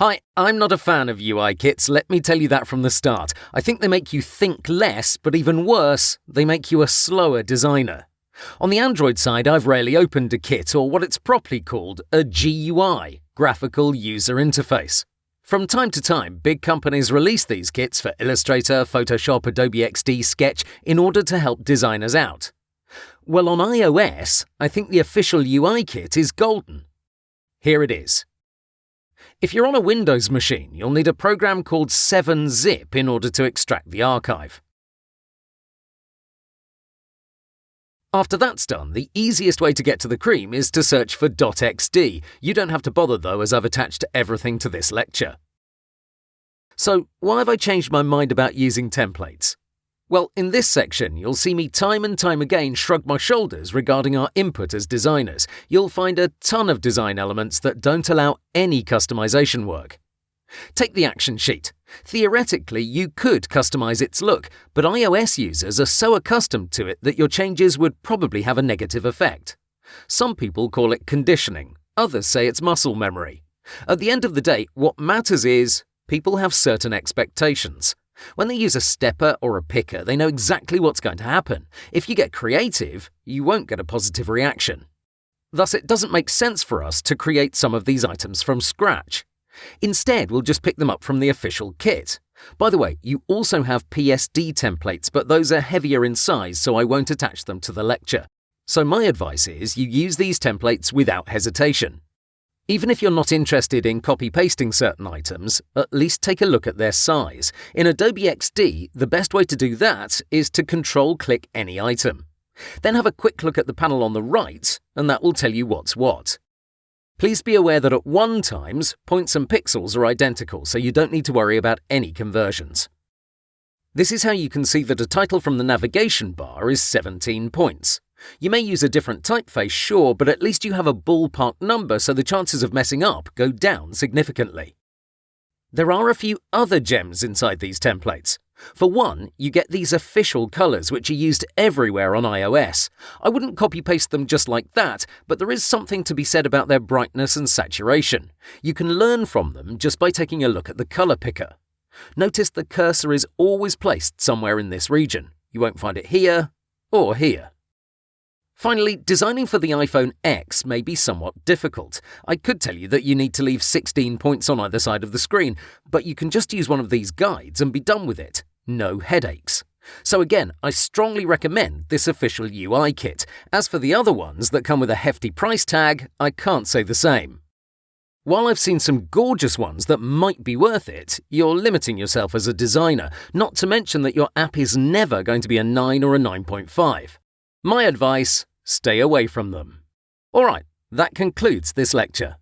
Hi, I'm not a fan of UI kits, let me tell you that from the start. I think they make you think less, but even worse, they make you a slower designer. On the Android side, I've rarely opened a kit, or what it's properly called, a GUI, Graphical User Interface. From time to time, big companies release these kits for Illustrator, Photoshop, Adobe XD, Sketch in order to help designers out. Well, on iOS, I think the official UI kit is golden. Here it is. If you're on a Windows machine, you'll need a program called 7-zip in order to extract the archive. After that's done, the easiest way to get to the cream is to search for .xd. You don't have to bother though, as I've attached everything to this lecture. So, why have I changed my mind about using templates? Well, in this section, you'll see me time and time again shrug my shoulders regarding our input as designers. You'll find a ton of design elements that don't allow any customization work. Take the action sheet. Theoretically, you could customize its look, but iOS users are so accustomed to it that your changes would probably have a negative effect. Some people call it conditioning, others say it's muscle memory. At the end of the day, what matters is people have certain expectations. When they use a stepper or a picker, they know exactly what's going to happen. If you get creative, you won't get a positive reaction. Thus, it doesn't make sense for us to create some of these items from scratch. Instead, we'll just pick them up from the official kit. By the way, you also have PSD templates, but those are heavier in size, so I won't attach them to the lecture. So my advice is you use these templates without hesitation. Even if you're not interested in copy-pasting certain items, at least take a look at their size. In Adobe XD, the best way to do that is to Control-click any item. Then have a quick look at the panel on the right, and that will tell you what's what. Please be aware that at 1x, points and pixels are identical, so you don't need to worry about any conversions. This is how you can see that a title from the navigation bar is 17 points. You may use a different typeface, sure, but at least you have a ballpark number, so the chances of messing up go down significantly. There are a few other gems inside these templates. For one, you get these official colors which are used everywhere on iOS. I wouldn't copy-paste them just like that, but there is something to be said about their brightness and saturation. You can learn from them just by taking a look at the color picker. Notice the cursor is always placed somewhere in this region. You won't find it here or here. Finally, designing for the iPhone X may be somewhat difficult. I could tell you that you need to leave 16 points on either side of the screen, but you can just use one of these guides and be done with it. No headaches. So again, I strongly recommend this official UI kit. As for the other ones that come with a hefty price tag, I can't say the same. While I've seen some gorgeous ones that might be worth it, you're limiting yourself as a designer, not to mention that your app is never going to be a 9 or a 9.5. My advice, stay away from them. Alright, that concludes this lecture.